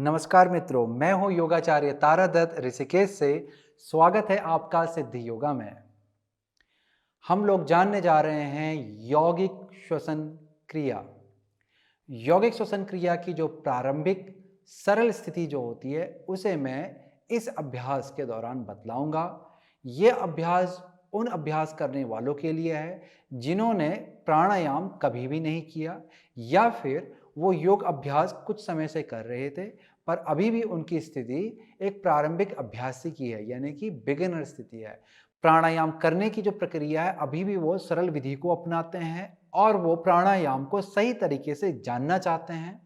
नमस्कार मित्रों, मैं हूं योगाचार्य तारा दत्त ऋषिकेश से। स्वागत है आपका सिद्धि योगा में। हम लोग जानने जा रहे हैं यौगिक श्वसन क्रिया। यौगिक श्वसन क्रिया की जो प्रारंभिक सरल स्थिति जो होती है उसे मैं इस अभ्यास के दौरान बतलाऊंगा। ये अभ्यास उन अभ्यास करने वालों के लिए है जिन्होंने प्राणायाम कभी भी नहीं किया या फिर वो योग अभ्यास कुछ समय से कर रहे थे पर अभी भी उनकी स्थिति एक प्रारंभिक अभ्यासी की है, यानी कि बिगिनर स्थिति है। प्राणायाम करने की जो प्रक्रिया है अभी भी वो सरल विधि को अपनाते हैं और वो प्राणायाम को सही तरीके से जानना चाहते हैं।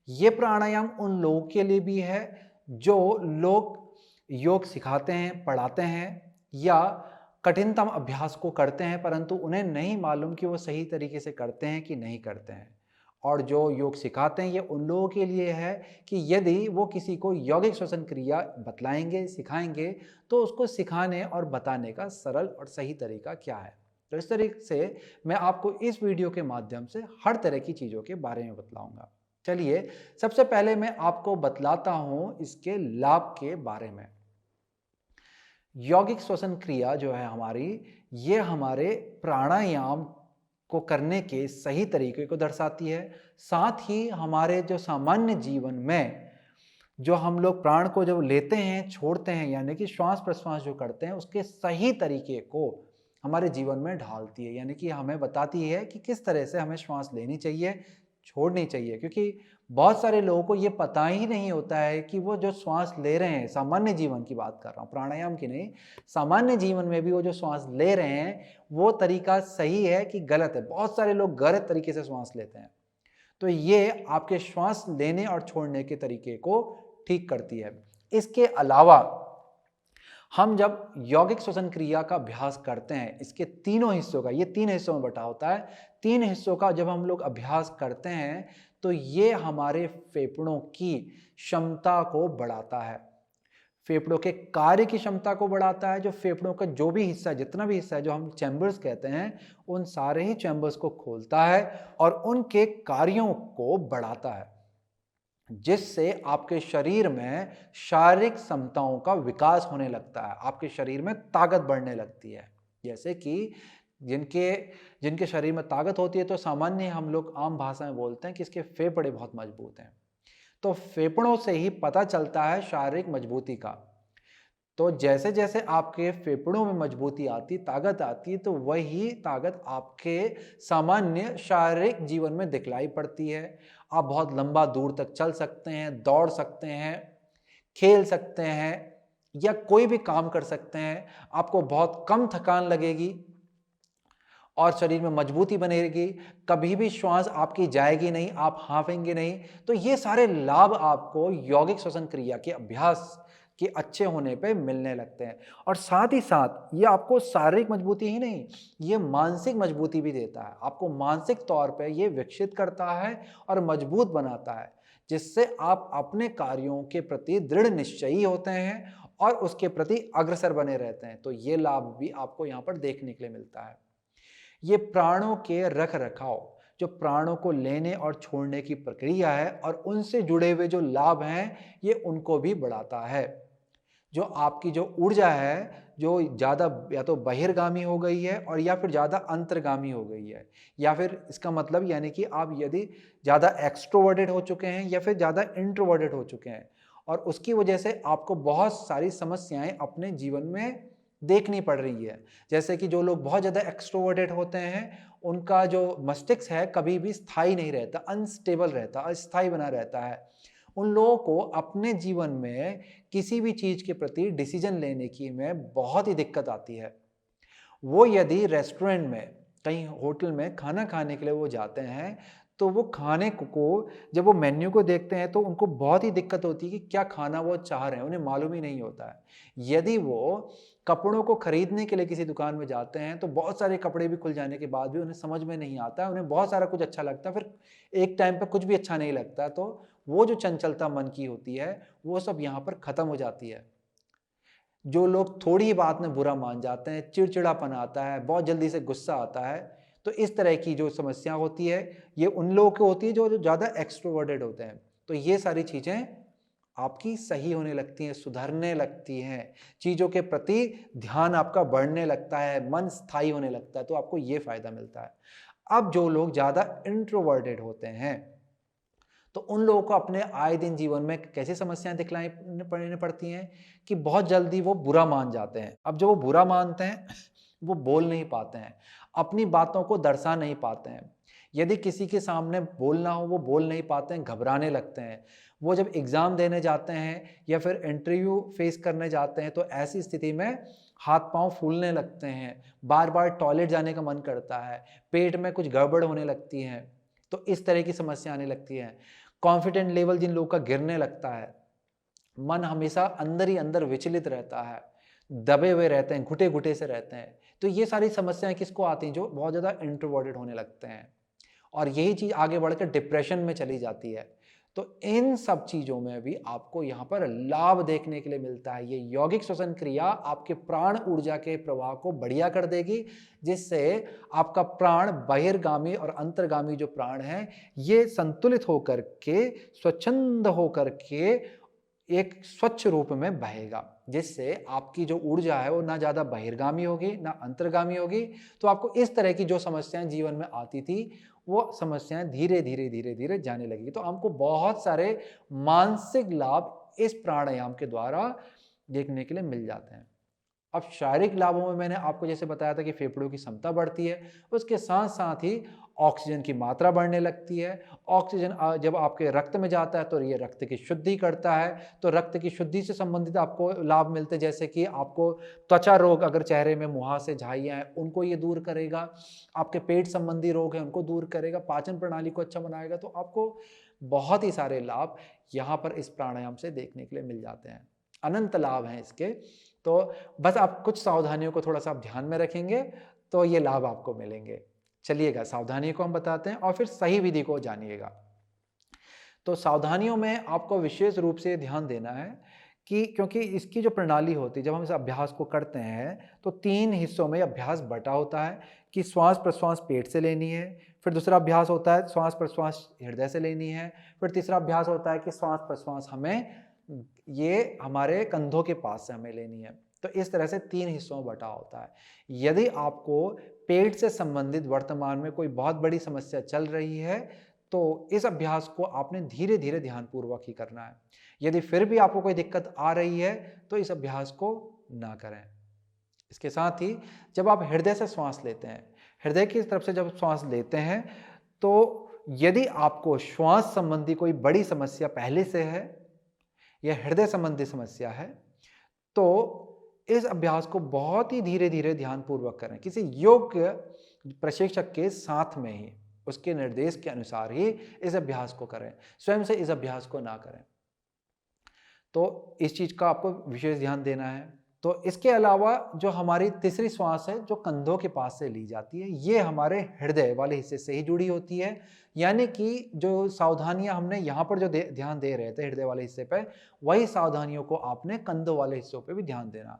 ये प्राणायाम उन लोगों के लिए भी है जो लोग योग सिखाते हैं, पढ़ाते हैं या कठिनतम अभ्यास को करते हैं परंतु उन्हें नहीं मालूम कि वो सही तरीके से करते हैं कि नहीं करते हैं। और जो योग सिखाते हैं ये उन लोगों के लिए है कि यदि वो किसी को यौगिक श्वसन क्रिया बतलाएंगे, सिखाएंगे तो उसको सिखाने और बताने का सरल और सही तरीका क्या है। तो इस तरीके से मैं आपको इस वीडियो के माध्यम से हर तरह की चीज़ों के बारे में बतलाऊंगा। चलिए, सबसे पहले मैं आपको बतलाता हूँ इसके लाभ के बारे में। यौगिक श्वसन क्रिया जो है हमारी, ये हमारे प्राणायाम को करने के सही तरीके को दर्शाती है। साथ ही हमारे जो सामान्य जीवन में जो हम लोग प्राण को जब लेते हैं, छोड़ते हैं, यानी कि श्वास प्रश्वास जो करते हैं उसके सही तरीके को हमारे जीवन में ढालती है, यानी कि हमें बताती है कि किस तरह से हमें श्वास लेनी चाहिए, छोड़नी चाहिए। क्योंकि बहुत सारे लोगों को ये पता ही नहीं होता है कि वो जो श्वास ले रहे हैं, सामान्य जीवन की बात कर रहा हूँ, प्राणायाम की नहीं, सामान्य जीवन में भी वो जो श्वास ले रहे हैं वो तरीका सही है कि गलत है। बहुत सारे लोग गलत तरीके से श्वास लेते हैं। तो ये आपके श्वास लेने और छोड़ने के तरीके को ठीक करती है। इसके अलावा हम जब यौगिक श्वसन क्रिया का अभ्यास करते हैं, इसके तीनों हिस्सों का, ये 3 हिस्सों में बटा होता है, 3 हिस्सों का जब हम लोग अभ्यास करते हैं तो ये हमारे फेफड़ों की क्षमता को बढ़ाता है, फेफड़ों के कार्य की क्षमता को बढ़ाता है। जो फेफड़ों का जो भी हिस्सा, जितना भी हिस्सा है, जो हम चैम्बर्स कहते हैं, उन सारे ही चैम्बर्स को खोलता है और उनके कार्यों को बढ़ाता है, जिससे आपके शरीर में शारीरिक क्षमताओं का विकास होने लगता है, आपके शरीर में ताकत बढ़ने लगती है। जैसे कि जिनके जिनके शरीर में ताकत होती है तो सामान्य हम लोग आम भाषा में बोलते हैं कि इसके फेफड़े बहुत मजबूत हैं। तो फेफड़ों से ही पता चलता है शारीरिक मजबूती का। तो जैसे जैसे आपके फेफड़ों में मजबूती आती, ताकत आती, तो वही ताकत आपके सामान्य शारीरिक जीवन में दिखलाई पड़ती है। आप बहुत लंबा दूर तक चल सकते हैं, दौड़ सकते हैं, खेल सकते हैं या कोई भी काम कर सकते हैं। आपको बहुत कम थकान लगेगी और शरीर में मजबूती बनेगी। कभी भी श्वास आपकी जाएगी नहीं, आप हांफेंगे नहीं। तो ये सारे लाभ आपको यौगिक श्वसन क्रिया के अभ्यास के अच्छे होने पे मिलने लगते हैं। और साथ ही साथ ये आपको शारीरिक मजबूती ही नहीं, ये मानसिक मजबूती भी देता है। आपको मानसिक तौर पे ये विकसित करता है और मजबूत बनाता है, जिससे आप अपने कार्यों के प्रति दृढ़ निश्चयी होते हैं और उसके प्रति अग्रसर बने रहते हैं। तो ये लाभ भी आपको यहाँ पर देखने के लिए मिलता है। ये प्राणों के रख रखाव, जो प्राणों को लेने और छोड़ने की प्रक्रिया है और उनसे जुड़े हुए जो लाभ हैं, ये उनको भी बढ़ाता है। जो आपकी जो ऊर्जा है, जो ज़्यादा या तो बहिर्गामी हो गई है और या फिर ज़्यादा अंतर्गामी हो गई है, या फिर इसका मतलब यानी कि आप यदि ज़्यादा एक्सट्रोवर्टेड हो चुके हैं या फिर ज़्यादा इंट्रोवर्टेड हो चुके हैं और उसकी वजह से आपको बहुत सारी समस्याएं अपने जीवन में देखनी पड़ रही है। जैसे कि जो लोग बहुत ज़्यादा एक्सट्रोवर्टेड होते हैं, उनका जो मस्तिष्क है कभी भी स्थायी नहीं रहता, अनस्टेबल रहता, अस्थायी बना रहता है। उन लोगों को अपने जीवन में किसी भी चीज़ के प्रति डिसीजन लेने की में बहुत ही दिक्कत आती है। वो यदि रेस्टोरेंट में, कहीं होटल में खाना खाने के लिए वो जाते हैं, तो वो खाने को जब वो मेन्यू को देखते हैं तो उनको बहुत ही दिक्कत होती है कि क्या खाना वो चाह रहे हैं, उन्हें मालूम ही नहीं होता है। यदि वो कपड़ों को खरीदने के लिए किसी दुकान में जाते हैं तो बहुत सारे कपड़े भी खुल जाने के बाद भी उन्हें समझ में नहीं आता है, उन्हें बहुत सारा कुछ अच्छा लगता है, फिर एक टाइम पे कुछ भी अच्छा नहीं लगता। तो वो जो चंचलता मन की होती है, वो सब यहाँ पर खत्म हो जाती है। जो लोग थोड़ी ही बात में बुरा मान जाते हैं, चिड़चिड़ापन आता है, बहुत जल्दी से गुस्सा आता है, तो इस तरह की जो समस्या होती है, ये उन लोगों को होती है जो ज़्यादा एक्सट्रोवर्टेड होते हैं। तो ये सारी चीज़ें आपकी सही होने लगती हैं, सुधरने लगती हैं, चीज़ों के प्रति ध्यान आपका बढ़ने लगता है, मन स्थायी होने लगता है, तो आपको ये फ़ायदा मिलता है। अब जो लोग ज़्यादा इंट्रोवर्टेड होते हैं, तो उन लोगों को अपने आए दिन जीवन में कैसी समस्याएं दिखलाई पड़ने पड़ती हैं कि बहुत जल्दी वो बुरा मान जाते हैं। अब जो वो बुरा मानते हैं वो बोल नहीं पाते हैं, अपनी बातों को दर्शा नहीं पाते हैं। यदि किसी के सामने बोलना हो वो बोल नहीं पाते हैं, घबराने लगते हैं। वो जब एग्ज़ाम देने जाते हैं या फिर इंटरव्यू फेस करने जाते हैं तो ऐसी स्थिति में हाथ पांव फूलने लगते हैं, बार बार टॉयलेट जाने का मन करता है, पेट में कुछ गड़बड़ होने लगती है, तो इस तरह की समस्या आने लगती है। कॉन्फिडेंट लेवल जिन लोगों का गिरने लगता है, मन हमेशा अंदर ही अंदर विचलित रहता है, दबे हुए रहते हैं, घुटे-घुटे से रहते हैं। तो ये सारी समस्याएँ किसको आती हैं? जो बहुत ज़्यादा इंट्रोवर्टेड होने लगते हैं और यही चीज़ आगे बढ़कर डिप्रेशन में चली जाती है। तो इन सब चीज़ों में भी आपको यहाँ पर लाभ देखने के लिए मिलता है। ये यौगिक श्वसन क्रिया आपके प्राण ऊर्जा के प्रवाह को बढ़िया कर देगी, जिससे आपका प्राण बहिर्गामी और अंतर्गामी जो प्राण है, ये संतुलित होकर के, स्वच्छंद होकर के एक स्वच्छ रूप में बहेगा, जिससे आपकी जो ऊर्जा है वो ना ज़्यादा बहिर्गामी होगी ना अंतर्गामी होगी। तो आपको इस तरह की जो समस्याएं जीवन में आती थी वो समस्याएं धीरे धीरे धीरे धीरे जाने लगेगी। तो हमको बहुत सारे मानसिक लाभ इस प्राणायाम के द्वारा देखने के लिए मिल जाते हैं। अब शारीरिक लाभों में मैंने आपको जैसे बताया था कि फेफड़ों की क्षमता बढ़ती है, उसके साथ साथ ही ऑक्सीजन की मात्रा बढ़ने लगती है। ऑक्सीजन जब आपके रक्त में जाता है तो ये रक्त की शुद्धि करता है, तो रक्त की शुद्धि से संबंधित आपको लाभ मिलते हैं, जैसे कि आपको त्वचा रोग, अगर चेहरे में मुहासे झाइयाँ हैं उनको ये दूर करेगा, आपके पेट संबंधी रोग हैं उनको दूर करेगा, पाचन प्रणाली को अच्छा बनाएगा। तो आपको बहुत ही सारे लाभ यहाँ पर इस प्राणायाम से देखने के लिए मिल जाते हैं, अनंत लाभ हैं इसके। तो बस आप कुछ सावधानियों को थोड़ा सा आप ध्यान में रखेंगे तो ये लाभ आपको मिलेंगे। चलिएगा सावधानियों को हम बताते हैं और फिर सही विधि को जानिएगा। तो सावधानियों में आपको विशेष रूप से ध्यान देना है कि क्योंकि इसकी जो प्रणाली होती है, जब हम इस अभ्यास को करते हैं तो 3 हिस्सों में अभ्यास बटा होता है कि श्वास प्रश्वास पेट से लेनी है, फिर दूसरा अभ्यास होता है श्वास प्रश्वास हृदय से लेनी है, फिर तीसरा अभ्यास होता है कि श्वास प्रश्वास हमें ये हमारे कंधों के पास से हमें लेनी है। तो इस तरह से 3 हिस्सों में बटा होता है। यदि आपको पेट से संबंधित वर्तमान में कोई बहुत बड़ी समस्या चल रही है तो इस अभ्यास को आपने धीरे धीरे ध्यानपूर्वक ही करना है। यदि फिर भी आपको कोई दिक्कत आ रही है तो इस अभ्यास को ना करें। इसके साथ ही जब आप हृदय से श्वास लेते हैं, हृदय की तरफ से जब श्वास लेते हैं तो यदि आपको श्वास संबंधी कोई बड़ी समस्या पहले से है या हृदय संबंधी समस्या है तो इस अभ्यास को बहुत ही धीरे धीरे ध्यानपूर्वक करें, किसी योग्य प्रशिक्षक के साथ में ही, उसके निर्देश के अनुसार ही इस अभ्यास को करें, स्वयं से इस अभ्यास को ना करें। तो इस चीज का आपको विशेष ध्यान देना है। तो इसके अलावा जो हमारी तीसरी श्वास है जो कंधों के पास से ली जाती है, ये हमारे हृदय वाले हिस्से से ही जुड़ी होती है। यानी कि जो सावधानियां हमने यहाँ पर जो ध्यान दे रहे थे हृदय वाले हिस्से पे, वही सावधानियों को आपने कंधों वाले हिस्सों पे भी ध्यान देना।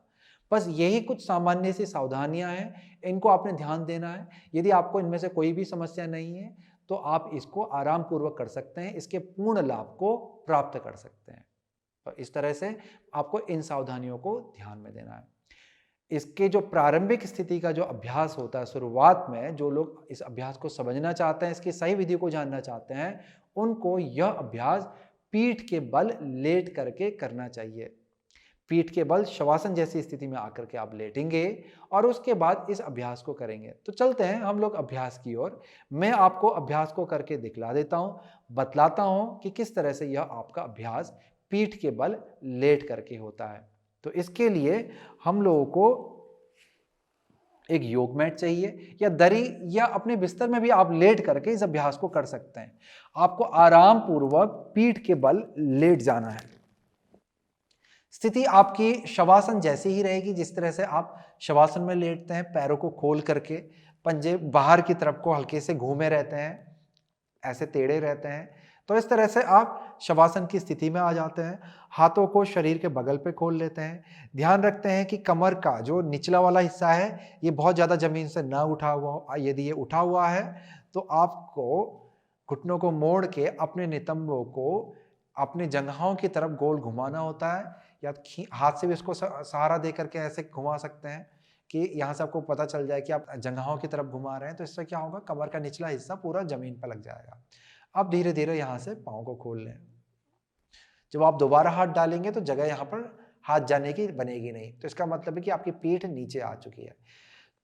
बस यही कुछ सामान्य सी सावधानियां हैं, इनको आपने ध्यान देना है। यदि आपको इनमें से कोई भी समस्या नहीं है तो आप इसको आराम पूर्वक कर सकते हैं, इसके पूर्ण लाभ को प्राप्त कर सकते हैं। तो इस तरह से आपको इन सावधानियों को ध्यान में देना है। इसके जो प्रारंभिक स्थिति का जो अभ्यास होता है, शुरुआत में जो लोग इस अभ्यास को समझना चाहते हैं, इसकी सही विधि को जानना चाहते हैं, उनको यह अभ्यास पीठ के बल लेट करके करना चाहिए। पीठ के बल शवासन जैसी स्थिति में आकर के आप लेटेंगे और उसके बाद इस अभ्यास को करेंगे। तो चलते हैं हम लोग अभ्यास की ओर। मैं आपको अभ्यास को करके दिखला देता हूं, बतलाता हूं कि किस तरह से यह आपका अभ्यास पीठ के बल लेट करके होता है। तो इसके लिए हम लोगों को एक योग मैट चाहिए या दरी, या अपने बिस्तर में भी आप लेट करके इस अभ्यास को कर सकते हैं। आपको आराम पूर्वक पीठ के बल लेट जाना है। स्थिति आपकी शवासन जैसी ही रहेगी जिस तरह से आप शवासन में लेटते हैं, पैरों को खोल करके, पंजे बाहर की तरफ को हल्के से घूमे रहते हैं, ऐसे टेढ़े रहते हैं। तो इस तरह से आप शवासन की स्थिति में आ जाते हैं। हाथों को शरीर के बगल पे खोल लेते हैं। ध्यान रखते हैं कि कमर का जो निचला वाला हिस्सा है ये बहुत ज़्यादा जमीन से ना उठा हुआ हो। यदि ये उठा हुआ है तो आपको घुटनों को मोड़ के अपने नितंबों को अपनी जंघाओं की तरफ गोल घुमाना होता है, या हाथ से भी इसको सहारा दे करके ऐसे घुमा सकते हैं कि यहाँ से आपको पता चल जाए कि आप जंघाओं की तरफ घुमा रहे हैं। तो इससे क्या होगा, कमर का निचला हिस्सा पूरा जमीन पर लग जाएगा। अब धीरे धीरे यहाँ से पाँव को खोल लें। जब आप दोबारा हाथ डालेंगे तो जगह यहाँ पर हाथ जाने की बनेगी नहीं, तो इसका मतलब है कि आपकी पीठ नीचे आ चुकी है।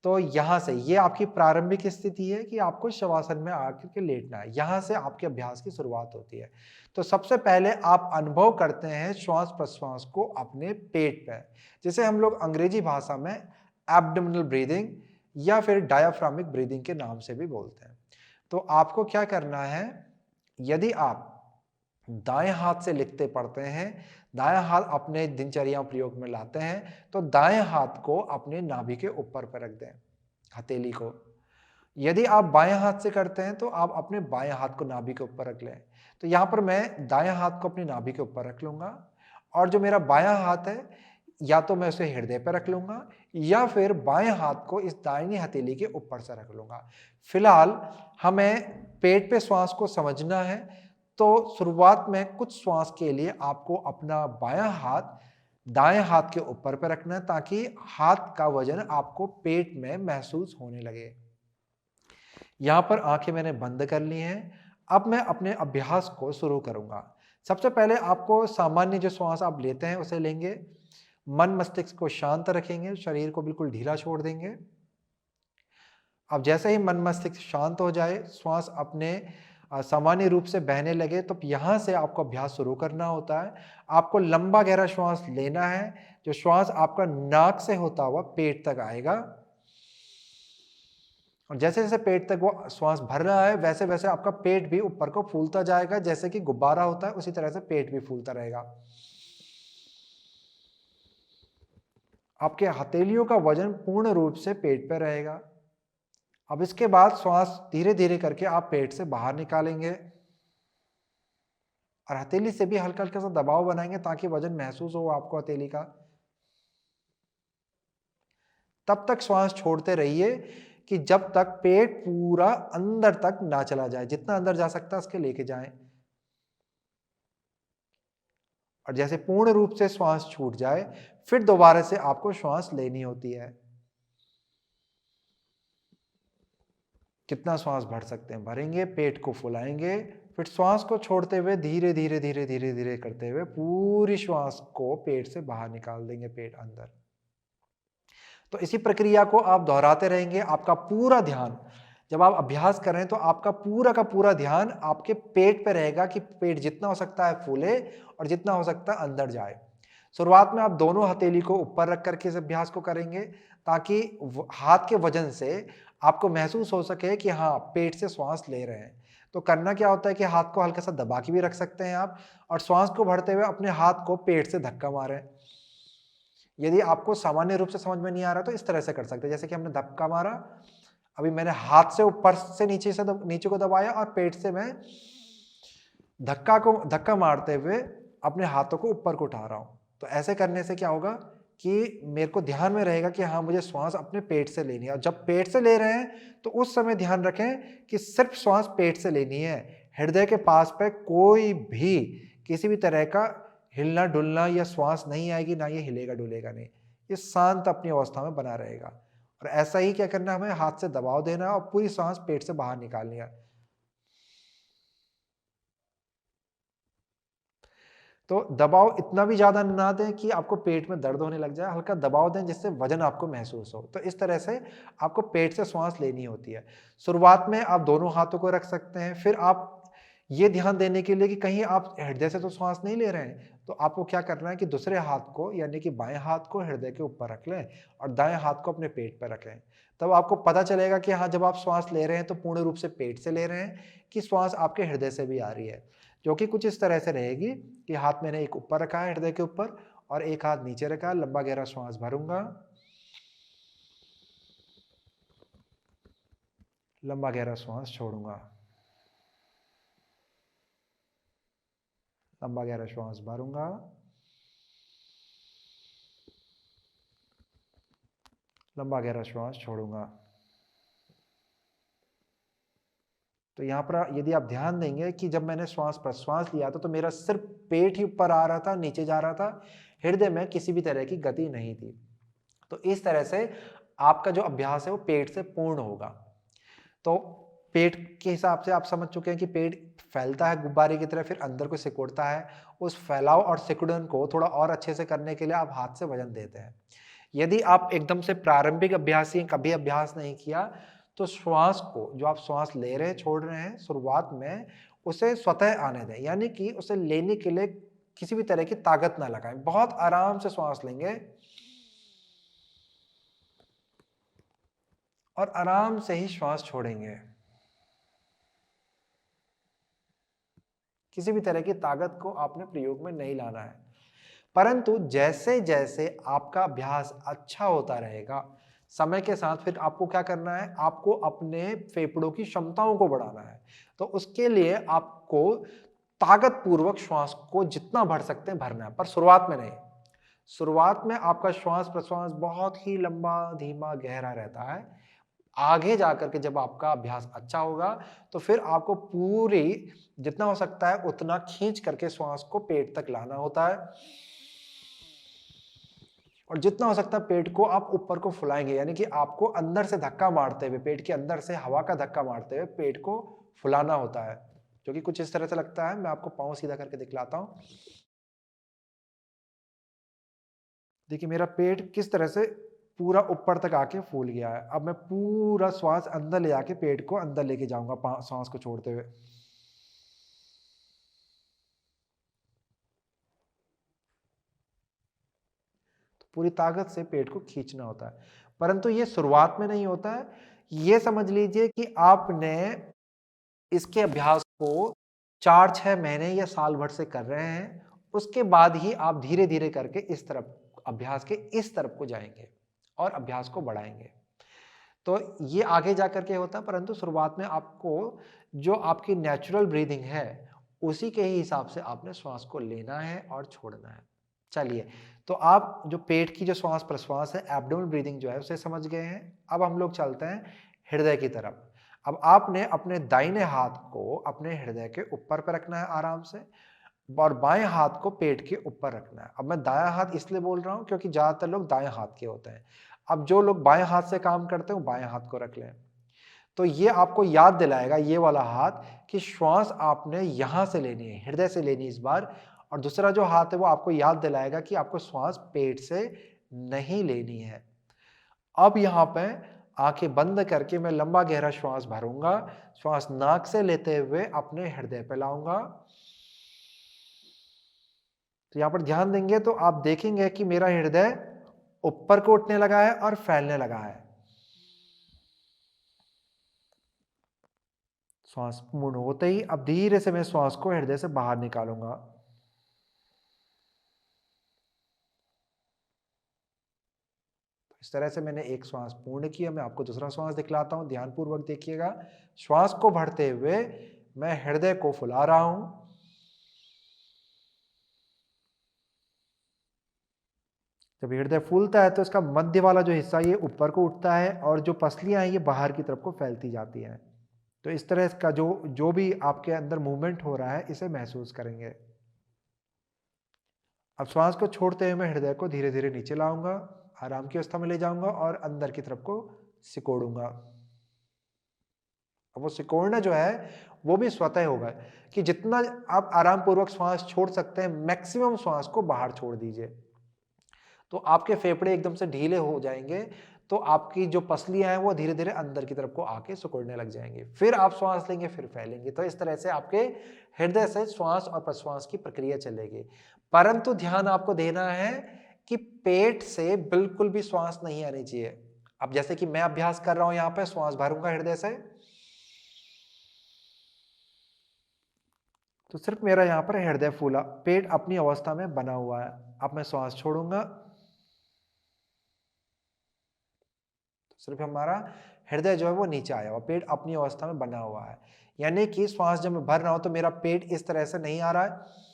तो यहाँ से ये आपकी प्रारंभिक स्थिति है कि आपको शवासन में आकर के लेटना है। यहाँ से आपके अभ्यास की शुरुआत होती है। तो सबसे पहले आप अनुभव करते हैं श्वास प्रश्वास को अपने पेट पे, जिसे हम लोग अंग्रेजी भाषा में एब्डोमिनल ब्रीदिंग या फिर डायाफ्रामिक ब्रीदिंग के नाम से भी बोलते हैं। तो आपको क्या करना है, यदि आप दाएं हाथ से लिखते पढ़ते हैं, दायां हाथ अपने दिनचर्या प्रयोग में लाते हैं, तो दाएं हाथ को अपने नाभि के ऊपर पर रख दें, हथेली को। यदि आप बाएं हाथ से करते हैं तो आप अपने बाएं हाथ को नाभि के ऊपर रख लें। तो यहाँ पर मैं दाएं हाथ को अपनी नाभि के ऊपर रख लूंगा, और जो मेरा बायां हाथ है या तो मैं उसे हृदय पर रख लूंगा या फिर बाएं हाथ को इस दाहिनी हथेली के ऊपर से रख लूंगा। फिलहाल हमें पेट पे श्वास को समझना है, तो शुरुआत में कुछ श्वास के लिए आपको अपना बायां हाथ दाएं हाथ के ऊपर पे रखना है, ताकि हाथ का वजन आपको पेट में महसूस होने लगे। यहां पर आंखें मैंने बंद कर ली हैं। अब मैं अपने अभ्यास को शुरू करूंगा। सबसे पहले आपको सामान्य जो श्वास आप लेते हैं उसे लेंगे, मन मस्तिष्क को शांत रखेंगे, शरीर को बिल्कुल ढीला छोड़ देंगे। अब जैसे ही मन मस्तिष्क शांत हो जाए, श्वास अपने सामान्य रूप से बहने लगे, तो यहाँ से आपको अभ्यास शुरू करना होता है। आपको लंबा गहरा श्वास लेना है, जो श्वास आपका नाक से होता हुआ पेट तक आएगा, और जैसे जैसे पेट तक वो श्वास भर रहा है, वैसे वैसे आपका पेट भी ऊपर को फूलता जाएगा। जैसे कि गुब्बारा होता है उसी तरह से पेट भी फूलता रहेगा। आपके हथेलियों का वजन पूर्ण रूप से पेट पर रहेगा। अब इसके बाद श्वास धीरे धीरे करके आप पेट से बाहर निकालेंगे, और हथेली से भी हल्का हल्का सा दबाव बनाएंगे ताकि वजन महसूस हो आपको हथेली का। तब तक श्वास छोड़ते रहिए कि जब तक पेट पूरा अंदर तक ना चला जाए। जितना अंदर जा सकता है उसके लेके जाएं, और जैसे पूर्ण रूप से श्वास छूट जाए, फिर दोबारा से आपको श्वास लेनी होती है। कितना श्वास भर सकते हैं भरेंगे, पेट को फुलाएंगे, फिर श्वास को छोड़ते हुए धीरे धीरे धीरे धीरे धीरे करते हुए पूरी श्वास को पेट से बाहर निकाल देंगे, पेट अंदर। तो इसी प्रक्रिया को आप दोहराते रहेंगे। आपका पूरा ध्यान, जब आप अभ्यास कर रहे हैं तो आपका पूरा का पूरा ध्यान आपके पेट पे रहेगा कि पेट जितना हो सकता है फूले और जितना हो सकता है अंदर जाए। शुरुआत में आप दोनों हथेली को ऊपर रख करके इस अभ्यास को करेंगे, ताकि हाथ के वजन से आपको महसूस हो सके कि हाँ, पेट से श्वास ले रहे हैं। तो करना क्या होता है कि हाथ को हल्का सा दबा के भी रख सकते हैं आप, और श्वास को भरते हुए अपने हाथ को पेट से धक्का मारें। यदि आपको सामान्य रूप से समझ में नहीं आ रहा तो इस तरह से कर सकते हैं, जैसे कि हमने धक्का मारा, अभी मैंने हाथ से ऊपर से नीचे को दबाया, और पेट से मैं धक्का मारते हुए अपने हाथों को ऊपर को उठा रहा हूं। तो ऐसे करने से क्या होगा कि मेरे को ध्यान में रहेगा कि हाँ, मुझे श्वास अपने पेट से लेनी है। और जब पेट से ले रहे हैं तो उस समय ध्यान रखें कि सिर्फ श्वास पेट से लेनी है। हृदय के पास पे कोई भी किसी भी तरह का हिलना डुलना या श्वास नहीं आएगी, ना ये हिलेगा डुलेगा नहीं। ये शांत अपनी अवस्था में बना रहेगा। और ऐसा ही क्या करना, हमें हाथ से दबाव देना और पूरी सांस पेट से बाहर निकालनी है। तो दबाव इतना भी ज़्यादा ना दें कि आपको पेट में दर्द होने लग जाए, हल्का दबाव दें जिससे वजन आपको महसूस हो। तो इस तरह से आपको पेट से श्वास लेनी होती है। शुरुआत में आप दोनों हाथों को रख सकते हैं, फिर आप ये ध्यान देने के लिए कि कहीं आप हृदय से तो श्वास नहीं ले रहे हैं, तो आपको क्या करना है कि दूसरे हाथ को, यानी कि बाएं हाथ को हृदय के ऊपर रख लें और दाएं हाथ को अपने पेट पर रखें। तब आपको पता चलेगा कि हाँ, जब आप श्वास ले रहे हैं तो पूर्ण रूप से पेट से ले रहे हैं, कि श्वास आपके हृदय से भी आ रही है, जो कि कुछ इस तरह से रहेगी कि हाथ मैंने एक ऊपर रखा है हृदय के ऊपर और एक हाथ नीचे रखा है। लंबा गहरा श्वास भरूंगा, लंबा गहरा श्वास छोड़ूंगा, लंबा गहरा श्वास भरूंगा, लंबा गहरा श्वास छोड़ूंगा। तो यहाँ पर यदि आप ध्यान देंगे कि जब मैंने श्वास प्रश्वास लिया था तो मेरा सिर्फ पेट ही ऊपर आ रहा था, नीचे जा रहा था, हृदय में किसी भी तरह की गति नहीं थी। तो इस तरह से आपका जो अभ्यास है वो पेट से पूर्ण होगा। तो पेट के हिसाब से आप समझ चुके हैं कि पेट फैलता है गुब्बारे की तरह, फिर अंदर को सिकुड़ता है। उस फैलाव और सिकुड़न को थोड़ा और अच्छे से करने के लिए आप हाथ से वजन देते हैं। यदि आप एकदम से प्रारंभिक अभ्यासी हैं, कभी अभ्यास नहीं किया, तो श्वास को, जो आप श्वास ले रहे हैं, छोड़ रहे हैं, शुरुआत में उसे स्वतः आने दें, यानी कि उसे लेने के लिए किसी भी तरह की ताकत ना लगाएं। बहुत आराम से श्वास लेंगे और आराम से ही श्वास छोड़ेंगे। किसी भी तरह की ताकत को आपने प्रयोग में नहीं लाना है। परंतु जैसे जैसे आपका अभ्यास अच्छा होता रहेगा, समय के साथ फिर आपको क्या करना है, आपको अपने फेफड़ों की क्षमताओं को बढ़ाना है। तो उसके लिए आपको ताकत पूर्वक श्वास को जितना भर सकते हैं भरना है, पर शुरुआत में नहीं। शुरुआत में आपका श्वास प्रश्वास बहुत ही लंबा, धीमा, गहरा रहता है। आगे जाकर के जब आपका अभ्यास अच्छा होगा तो फिर आपको पूरी, जितना हो सकता है उतना खींच करके श्वास को पेट तक लाना होता है, और जितना हो सकता है पेट को आप ऊपर को फुलाएंगे, यानी कि आपको अंदर से धक्का मारते हुए, पेट के अंदर से हवा का धक्का मारते हुए पेट को फुलाना होता है, जो कि कुछ इस तरह से लगता है। मैं आपको पांव सीधा करके दिखलाता हूं। देखिए मेरा पेट किस तरह से पूरा ऊपर तक आके फूल गया है। अब मैं पूरा श्वास अंदर ले जाके पेट को अंदर लेके जाऊंगा सांस को छोड़ते हुए। तो पूरी ताकत से पेट को खींचना होता है, परंतु ये शुरुआत में नहीं होता है। ये समझ लीजिए कि आपने इसके अभ्यास को 4-6 महीने या साल भर से कर रहे हैं, उसके बाद ही आप धीरे धीरे करके इस तरफ, अभ्यास के इस तरफ को जाएंगे और अभ्यास को बढ़ाएंगे। तो ये आगे जाकर के होता है, परंतु शुरुआत में आपको जो आपकी नेचुरल ब्रीदिंग है उसी के ही हिसाब से आपने श्वास को लेना है और छोड़ना है। चलिए, तो आप जो पेट की जो श्वास प्रश्वास है, एब्डोमेनल ब्रीदिंग जो है उसे समझ गए हैं। अब हम लोग चलते हैं हृदय की तरफ। अब आपने अपने दाहिने हाथ को अपने हृदय के ऊपर पर रखना है आराम से, और बाएं हाथ को पेट के ऊपर रखना है। अब मैं दायां हाथ इसलिए बोल रहा हूं क्योंकि ज्यादातर लोग दाएं हाथ के होते हैं। अब जो लोग बाएं हाथ से काम करते हैं वो बाएं हाथ को रख लें। तो ये आपको याद दिलाएगा, ये वाला हाथ, कि श्वास आपने यहां से लेनी है, हृदय से लेनी इस बार। और दूसरा जो हाथ है वो आपको याद दिलाएगा कि आपको श्वास पेट से नहीं लेनी है। अब यहां पे आंखें बंद करके मैं लंबा गहरा श्वास भरूंगा। श्वास नाक से लेते हुए अपने हृदय पे लाऊंगा। तो यहां पर ध्यान देंगे तो आप देखेंगे कि मेरा हृदय ऊपर को उठने लगा है और फैलने लगा है। श्वास पूर्ण होते ही अब धीरे से मैं श्वास को हृदय से बाहर निकालूंगा। इस तरह से मैंने एक श्वास पूर्ण किया। मैं आपको दूसरा श्वास दिखलाता हूं, ध्यानपूर्वक देखिएगा। श्वास को भरते हुए मैं हृदय को फुला रहा हूं। जब हृदय फूलता है तो इसका मध्य वाला जो हिस्सा ये ऊपर को उठता है और जो पसलियां हैं ये बाहर की तरफ को फैलती जाती हैं। तो इस तरह का जो भी आपके अंदर मूवमेंट हो रहा है इसे महसूस करेंगे। अब श्वास को छोड़ते हुए मैं हृदय को धीरे धीरे नीचे लाऊंगा, आराम की अवस्था में ले जाऊंगा और अंदर की तरफ को सिकोड़ूंगा। अब वो सिकोड़ना जो है वो भी स्वतः होगा, कि जितना आप आराम पूर्वक श्वास छोड़ सकते हैं मैक्सिमम श्वास को बाहर छोड़ दीजिए। तो आपके फेफड़े एकदम से ढीले हो जाएंगे, तो आपकी जो पसलियां हैं वो धीरे धीरे अंदर की तरफ को आके सिकुड़ने लग जाएंगे। फिर आप श्वास लेंगे, फिर फैलेंगे। तो इस तरह से आपके हृदय से श्वास और प्रश्वास की प्रक्रिया चलेगी। परंतु ध्यान आपको देना है कि पेट से बिल्कुल भी श्वास नहीं आनी चाहिए। अब जैसे कि मैं अभ्यास कर रहा हूं, यहां पर श्वास भरूंगा हृदय से, तो सिर्फ मेरा यहां पर हृदय फूला, पेट अपनी अवस्था में बना हुआ है। अब मैं श्वास छोड़ूंगा, सिर्फ हमारा हृदय जो है वो नीचे आया हुआ, पेट अपनी अवस्था में बना हुआ है। यानी कि श्वास जब मैं भर रहा हूं तो मेरा पेट इस तरह से नहीं आ रहा है।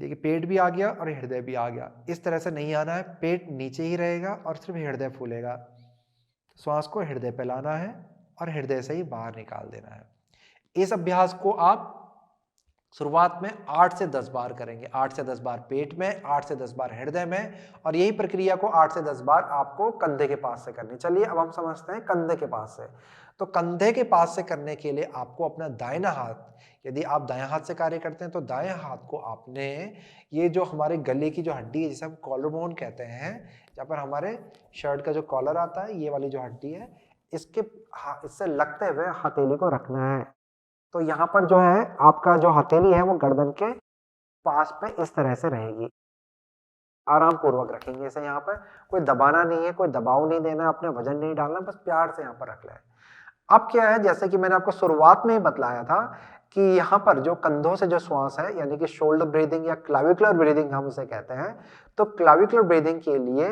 देखिए पेट भी आ गया और हृदय भी आ गया, इस तरह से नहीं आना है। पेट नीचे ही रहेगा और सिर्फ हृदय फूलेगा। श्वास को हृदय पे लाना है और हृदय से ही बाहर निकाल देना है। इस अभ्यास को आप शुरुआत में 8 से 10 बार करेंगे। 8 से 10 बार पेट में, 8 से 10 बार हृदय में, और यही प्रक्रिया को 8 से 10 बार आपको कंधे के पास से करनी। चलिए अब हम समझते हैं कंधे के पास से। तो कंधे के पास से करने के लिए आपको अपना दाहिना हाथ, यदि आप दायां हाथ से कार्य करते हैं तो दायां हाथ को आपने ये जो हमारे गले की जो हड्डी है जिसे हम कॉलर बोन कहते हैं, जहाँ पर हमारे शर्ट का जो कॉलर आता है, ये वाली जो हड्डी है, इससे लगते हुए हथेली को रखना है। तो यहाँ पर जो है आपका जो हथेली है वो गर्दन के पास पे इस तरह से रहेगी। आराम पूर्वक रखेंगे इसे। यहाँ पर कोई दबाना नहीं है, कोई दबाव नहीं देना, अपने वजन नहीं डालना, बस प्यार से यहाँ पर रख लें। अब क्या है, जैसे कि मैंने आपको शुरुआत में ही बतलाया था कि यहाँ पर जो कंधों से जो श्वास है, यानी कि शोल्डर ब्रीदिंग या क्लाविकुलर ब्रीदिंग हम उसे कहते हैं, तो क्लाविकुलर ब्रीदिंग के लिए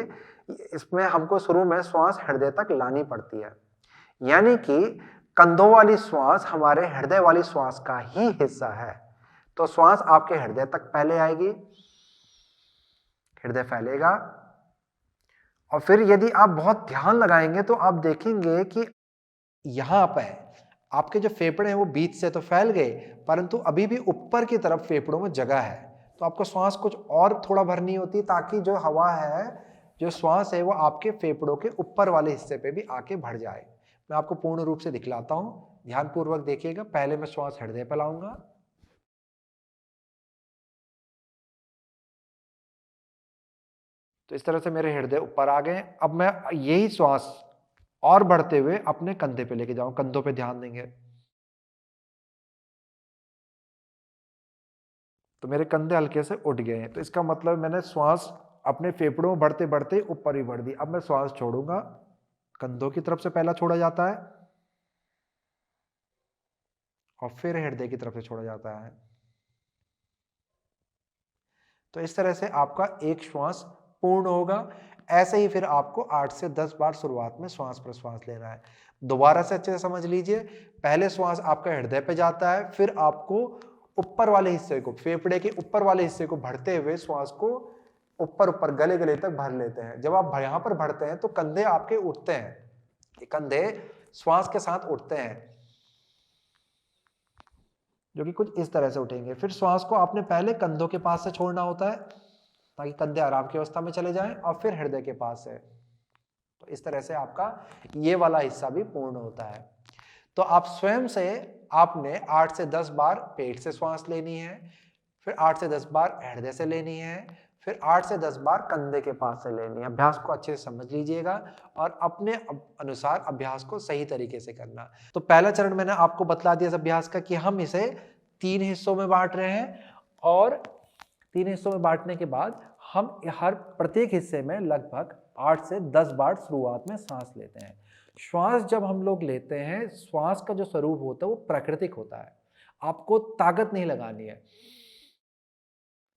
इसमें हमको शुरू में श्वास हृदय तक लानी पड़ती है। यानी कि कंधों वाली श्वास हमारे हृदय वाली श्वास का ही हिस्सा है। तो श्वास आपके हृदय तक पहले आएगी, हृदय फैलेगा, और फिर यदि आप बहुत ध्यान लगाएंगे तो आप देखेंगे कि यहां पर आपके जो फेफड़े हैं वो बीच से तो फैल गए, परंतु अभी भी ऊपर की तरफ फेफड़ों में जगह है। तो आपको श्वास कुछ और थोड़ा भरनी होती, ताकि जो हवा है, जो श्वास है, वो आपके फेफड़ों के ऊपर वाले हिस्से पे भी आके भर जाए। मैं आपको पूर्ण रूप से दिखलाता हूं, ध्यानपूर्वक देखिएगा। पहले मैं श्वास हृदय पर लाऊंगा, तो इस तरह से मेरे हृदय ऊपर आ गए। अब मैं यही श्वास और बढ़ते हुए अपने कंधे पे लेके जाऊं, कंधों पे ध्यान देंगे तो मेरे कंधे हल्के से उठ गए हैं। तो इसका मतलब मैंने श्वास अपने फेफड़ों में बढ़ते बढ़ते ऊपर ही बढ़ दी। अब मैं श्वास छोड़ूंगा, कंधों की तरफ से पहला छोड़ा जाता है और फिर हृदय की तरफ से छोड़ा जाता है। तो इस तरह से आपका एक श्वास पूर्ण होगा। ऐसे ही फिर आपको 8 से 10 बार शुरुआत में श्वास प्रश्वास लेना है। दोबारा से अच्छे से समझ लीजिए। पहले श्वास आपका हृदय पे जाता है, फिर आपको ऊपर वाले हिस्से को, फेफड़े के ऊपर वाले हिस्से को भरते हुए श्वास को ऊपर ऊपर गले गले तक भर लेते हैं। जब आप यहां पर भरते हैं तो कंधे आपके उठते हैं, कंधे श्वास के साथ उठते हैं, जो कि कुछ इस तरह से उठेंगे। फिर श्वास को आपने पहले कंधों के पास से छोड़ना होता है ताकि कंधे आराम की अवस्था में चले जाएं, और फिर हृदय के पास से। तो इस तरह से आपका ये वाला हिस्सा भी पूर्ण होता है। तो आप स्वयं से आपने 8 से 10 बार पेट से श्वास लेनी है, फिर 8 से 10 बार हृदय से लेनी है, फिर 8 से 10 बार कंधे के पास से लेनी है। अभ्यास को अच्छे से समझ लीजिएगा और अपने अनुसार अभ्यास को सही तरीके से करना। तो पहला चरण मैंने आपको बतला दिया इस अभ्यास का कि हम इसे 3 हिस्सों में बांट रहे हैं, और 3 हिस्सों में बांटने के बाद हम हर प्रत्येक हिस्से में लगभग 8 से 10 बार शुरुआत में सांस लेते हैं। श्वास जब हम लोग लेते हैं, श्वास का जो स्वरूप होता है वो प्राकृतिक होता है। आपको ताकत नहीं लगानी है,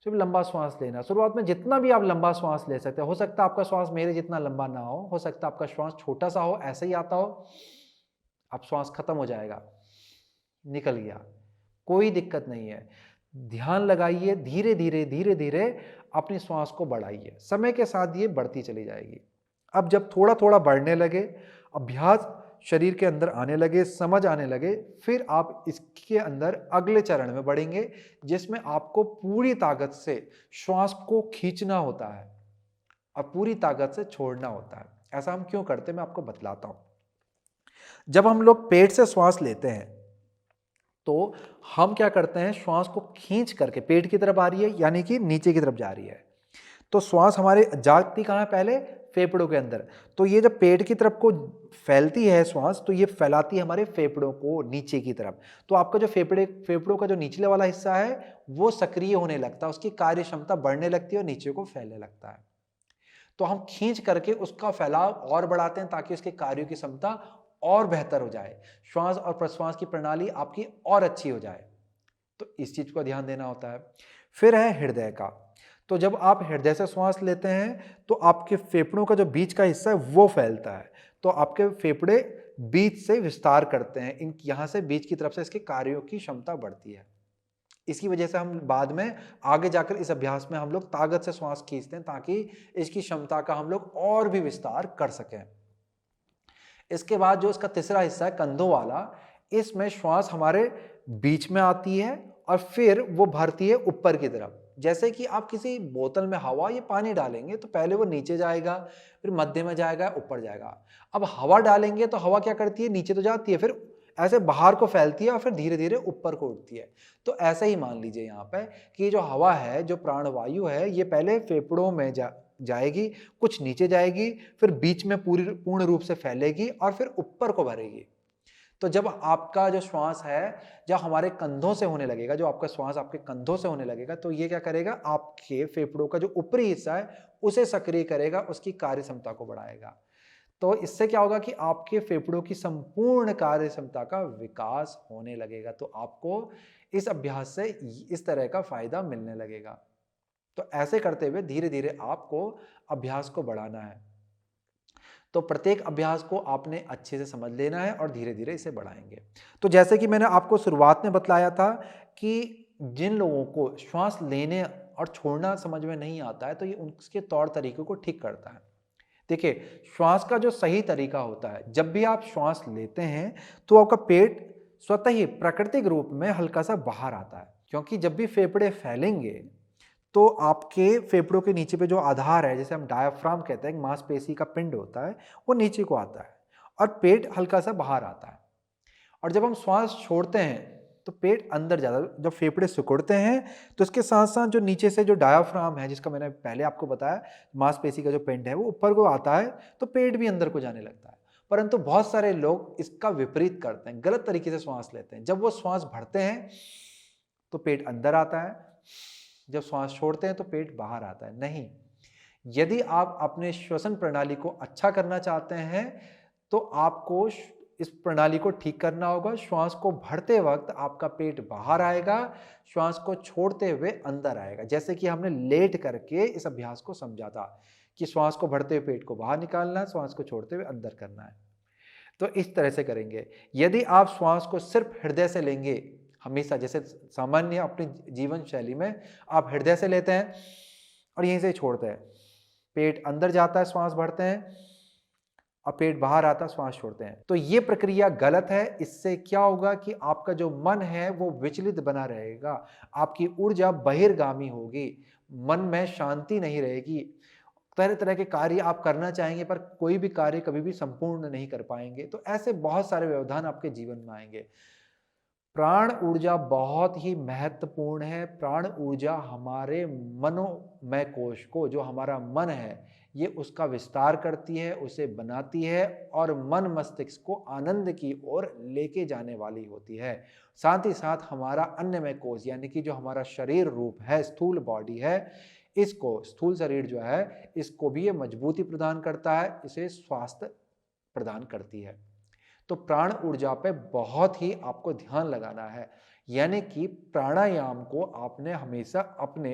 सिर्फ लंबा श्वास लेना। शुरुआत में जितना भी आप लंबा श्वास ले सकते हो सकता है आपका श्वास मेरे जितना लंबा ना हो सकता है आपका श्वास छोटा सा हो, ऐसे ही आता हो, अब श्वास खत्म हो जाएगा, निकल गया, कोई दिक्कत नहीं है। ध्यान लगाइए, धीरे धीरे धीरे धीरे अपनी श्वास को बढ़ाइए, समय के साथ ये बढ़ती चली जाएगी। अब जब थोड़ा थोड़ा बढ़ने लगे, अभ्यास शरीर के अंदर आने लगे, समझ आने लगे, फिर आप इसके अंदर अगले चरण में बढ़ेंगे, जिसमें आपको पूरी ताकत से श्वास को खींचना होता है और पूरी ताकत से छोड़ना होता है। ऐसा हम क्यों करते हैं मैं आपको बतलाता हूं। जब हम लोग पेट से श्वास लेते हैं तो हम क्या करते हैं, श्वास को खींच करके पेट की तरफ आ रही है, यानी कि नीचे की तरफ जा रही है। तो श्वास हमारे जाती कहाँ है, पहले फेफड़ों के अंदर। तो ये जब पेट की तरफ को फैलती है श्वास, तो ये फैलाती है हमारे फेफड़ों को नीचे की तरफ। तो आपका जो फेफड़ों का जो निचले वाला हिस्सा है वो सक्रिय होने लगता है, उसकी कार्य क्षमता बढ़ने लगती है और नीचे को फैलने लगता है। तो हम खींच करके उसका फैलाव और बढ़ाते हैं ताकि उसके कार्यों की क्षमता और बेहतर हो जाए, श्वास और प्रश्वास की प्रणाली आपकी और अच्छी हो जाए। तो इस चीज को ध्यान देना होता है। फिर है हृदय का। तो जब आप हृदय से श्वास लेते हैं तो आपके फेफड़ों का जो बीच का हिस्सा है वो फैलता है, तो आपके फेफड़े बीच से विस्तार करते हैं, इन यहां से बीच की तरफ से इसके कार्यों की क्षमता बढ़ती है। इसकी वजह से हम बाद में आगे जाकर इस अभ्यास में हम लोग ताकत से श्वास खींचते हैं ताकि इसकी क्षमता का हम लोग और भी विस्तार कर सकें। इसके बाद जो इसका तीसरा हिस्सा है कंधों वाला, इसमें श्वास हमारे बीच में आती है और फिर वो भरती है ऊपर की तरफ। जैसे कि आप किसी बोतल में हवा या पानी डालेंगे तो पहले वो नीचे जाएगा, फिर मध्य में जाएगा, ऊपर जाएगा। अब हवा डालेंगे तो हवा क्या करती है, नीचे तो जाती है, फिर ऐसे बाहर को फैलती है और फिर धीरे धीरे ऊपर को उठती है। तो ऐसे ही मान लीजिए यहाँ पे कि जो हवा है, जो प्राणवायु है, ये पहले फेफड़ों में जाएगी, कुछ नीचे जाएगी, फिर बीच में पूर्ण रूप से फैलेगी और फिर ऊपर को भरेगी। तो जब आपका जो श्वास है, जब हमारे कंधों से होने लगेगा, जो आपका श्वास आपके कंधों से होने लगेगा, तो ये क्या करेगा, आपके फेफड़ों का जो ऊपरी हिस्सा है उसे सक्रिय करेगा, उसकी कार्य क्षमता को बढ़ाएगा। तो इससे क्या होगा कि आपके फेफड़ों की संपूर्ण कार्य क्षमता का विकास होने लगेगा। तो आपको इस अभ्यास से इस तरह का फायदा मिलने लगेगा। तो ऐसे करते हुए धीरे धीरे आपको अभ्यास को बढ़ाना है। तो प्रत्येक अभ्यास को आपने अच्छे से समझ लेना है और धीरे धीरे इसे बढ़ाएंगे। तो जैसे कि मैंने आपको शुरुआत में बतलाया था कि जिन लोगों को श्वास लेने और छोड़ना समझ में नहीं आता है, तो ये उसके तौर तरीकों को ठीक करता है। देखिए, श्वास का जो सही तरीका होता है, जब भी आप श्वास लेते हैं तो आपका पेट स्वतः ही प्राकृतिक रूप में हल्का सा बाहर आता है, क्योंकि जब भी फेफड़े फैलेंगे तो आपके फेफड़ों के नीचे पे जो आधार है, जिसे हम डायाफ्राम कहते हैं, एक मांसपेशी का पिंड होता है, वो नीचे को आता है और पेट हल्का सा बाहर आता है। और जब हम श्वास छोड़ते हैं तो पेट अंदर जाता है। जब फेफड़े सिकुड़ते हैं तो इसके साथ साथ जो नीचे से जो डायाफ्राम है, जिसका मैंने पहले आपको बताया, मांसपेशी का जो पिंड है, वो ऊपर को आता है, तो पेट भी अंदर को जाने लगता है। परंतु बहुत सारे लोग इसका विपरीत करते हैं, गलत तरीके से श्वास लेते हैं। जब वो श्वास भरते हैं तो पेट अंदर आता है, जब श्वास छोड़ते हैं तो पेट बाहर आता है। नहीं, यदि आप अपने श्वसन प्रणाली को अच्छा करना चाहते हैं तो आपको इस प्रणाली को ठीक करना होगा। श्वास को भरते वक्त आपका पेट बाहर आएगा, श्वास को छोड़ते हुए अंदर आएगा। जैसे कि हमने लेट करके इस अभ्यास को समझा था कि श्वास को भरते हुए पेट को बाहर निकालना है, श्वास को छोड़ते हुए अंदर करना है। तो इस तरह से करेंगे। यदि आप श्वास को सिर्फ हृदय से लेंगे, हमेशा जैसे सामान्य अपनी जीवन शैली में आप हृदय से लेते हैं और यहीं से ही छोड़ते हैं, पेट अंदर जाता है, श्वास भरते हैं और पेट बाहर आता है, श्वास छोड़ते हैं, तो ये प्रक्रिया गलत है। इससे क्या होगा कि आपका जो मन है वो विचलित बना रहेगा, आपकी ऊर्जा बहिर्गामी होगी, मन में शांति नहीं रहेगी। तरह तरह के कार्य आप करना चाहेंगे पर कोई भी कार्य कभी भी संपूर्ण नहीं कर पाएंगे। तो ऐसे बहुत सारे व्यवधान आपके जीवन में आएंगे। प्राण ऊर्जा बहुत ही महत्वपूर्ण है। प्राण ऊर्जा हमारे मनोमय कोश को, जो हमारा मन है, ये उसका विस्तार करती है, उसे बनाती है और मन मस्तिष्क को आनंद की ओर लेके जाने वाली होती है। साथ ही साथ हमारा अन्नमय कोश, यानी कि जो हमारा शरीर रूप है, स्थूल बॉडी है, इसको, स्थूल शरीर जो है, इसको भी ये मजबूती प्रदान करता है, इसे स्वास्थ्य प्रदान करती है। तो प्राण ऊर्जा पे बहुत ही आपको ध्यान लगाना है, यानी कि प्राणायाम को आपने हमेशा अपने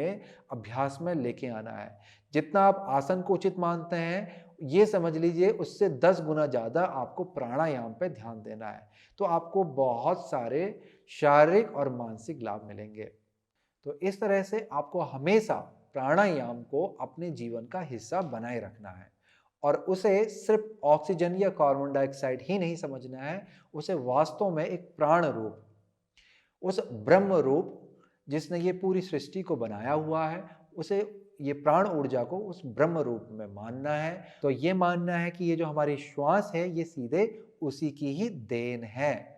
अभ्यास में लेके आना है। जितना आप आसन को उचित मानते हैं, ये समझ लीजिए उससे 10 गुना ज़्यादा आपको प्राणायाम पे ध्यान देना है। तो आपको बहुत सारे शारीरिक और मानसिक लाभ मिलेंगे। तो इस तरह से आपको हमेशा प्राणायाम को अपने जीवन का हिस्सा बनाए रखना है और उसे सिर्फ ऑक्सीजन या कार्बन डाइऑक्साइड ही नहीं समझना है, उसे वास्तव में एक प्राण रूप, उस ब्रह्म रूप जिसने ये पूरी सृष्टि को बनाया हुआ है, उसे, ये प्राण ऊर्जा को उस ब्रह्म रूप में मानना है। तो ये मानना है कि ये जो हमारी श्वास है, ये सीधे उसी की ही देन है।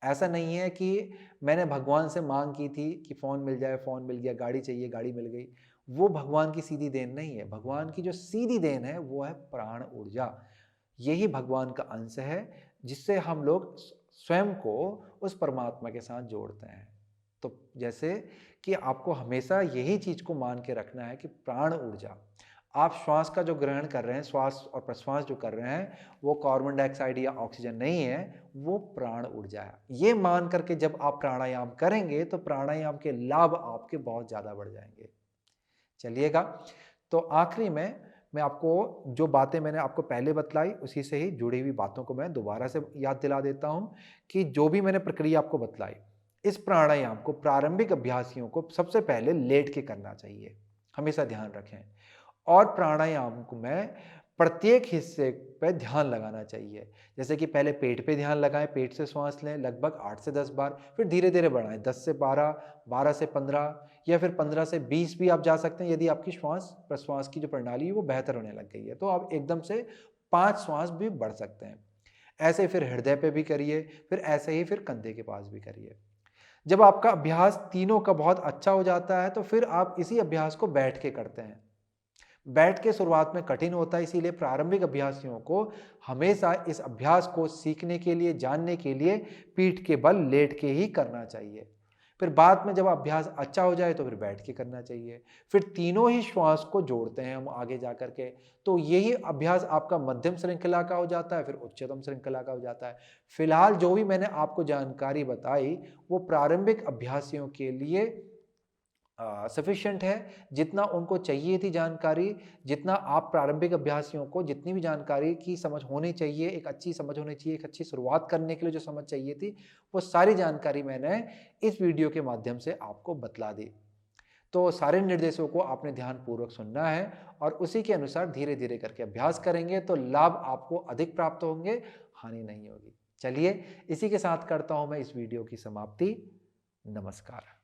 ऐसा नहीं है कि मैंने भगवान से मांग की थी कि फ़ोन मिल जाए, फ़ोन मिल गया, गाड़ी चाहिए, गाड़ी मिल गई। वो भगवान की सीधी देन नहीं है। भगवान की जो सीधी देन है वो है प्राण ऊर्जा। यही भगवान का अंश है जिससे हम लोग स्वयं को उस परमात्मा के साथ जोड़ते हैं। तो जैसे कि आपको हमेशा यही चीज़ को मान के रखना है कि प्राण ऊर्जा, आप श्वास का जो ग्रहण कर रहे हैं, श्वास और प्रश्वास जो कर रहे हैं, वो कार्बन डाइऑक्साइड या ऑक्सीजन नहीं है, वो प्राण ऊर्जा है। ये मान करके जब आप प्राणायाम करेंगे तो प्राणायाम के लाभ आपके बहुत ज़्यादा बढ़ जाएंगे। चलिएगा, तो आखिरी में मैं आपको जो बातें मैंने आपको पहले बतलाई, उसी से ही जुड़ी हुई बातों को मैं दोबारा से याद दिला देता हूँ कि जो भी मैंने प्रक्रिया आपको बतलाई, इस प्राणायाम को प्रारंभिक अभ्यासियों को सबसे पहले लेट के करना चाहिए, हमेशा ध्यान रखें। और प्राणायाम को में प्रत्येक हिस्से पे ध्यान लगाना चाहिए। जैसे कि पहले पेट पे ध्यान लगाएं, पेट से श्वास लें लगभग 8 से 10 बार, फिर धीरे धीरे बढ़ाएं 10 से 12, 12 से 15 या फिर 15 से 20 भी आप जा सकते हैं। यदि आपकी श्वास प्रश्वास की जो प्रणाली है वो बेहतर होने लग गई है तो आप एकदम से 5 श्वास भी बढ़ सकते हैं। ऐसे फिर हृदय पे भी करिए, फिर ऐसे ही फिर कंधे के पास भी करिए। जब आपका अभ्यास तीनों का बहुत अच्छा हो जाता है तो फिर आप इसी अभ्यास को बैठ के करते हैं। बैठ के शुरुआत में कठिन होता है, इसीलिए प्रारंभिक अभ्यासियों को हमेशा इस अभ्यास को सीखने के लिए, जानने के लिए पीठ के बल लेट के ही करना चाहिए। फिर बाद में जब अभ्यास अच्छा हो जाए तो फिर बैठ के करना चाहिए। फिर तीनों ही श्वास को जोड़ते हैं हम आगे जा कर के, तो यही अभ्यास आपका मध्यम श्रृंखला का हो जाता है, फिर उच्चतम श्रृंखला का हो जाता है। फिलहाल जो भी मैंने आपको जानकारी बताई वो प्रारंभिक अभ्यासियों के लिए सफिशिएंट है। जितना उनको चाहिए थी जानकारी, जितना आप प्रारंभिक अभ्यासियों को जितनी भी जानकारी की समझ होनी चाहिए, एक अच्छी समझ होनी चाहिए, एक अच्छी शुरुआत करने के लिए जो समझ चाहिए थी, वो सारी जानकारी मैंने इस वीडियो के माध्यम से आपको बतला दी। तो सारे निर्देशों को आपने ध्यानपूर्वक सुनना है और उसी के अनुसार धीरे-धीरे करके अभ्यास करेंगे तो लाभ आपको अधिक प्राप्त होंगे, हानि नहीं होगी। चलिए, इसी के साथ करता हूँ मैं इस वीडियो की समाप्ति। नमस्कार।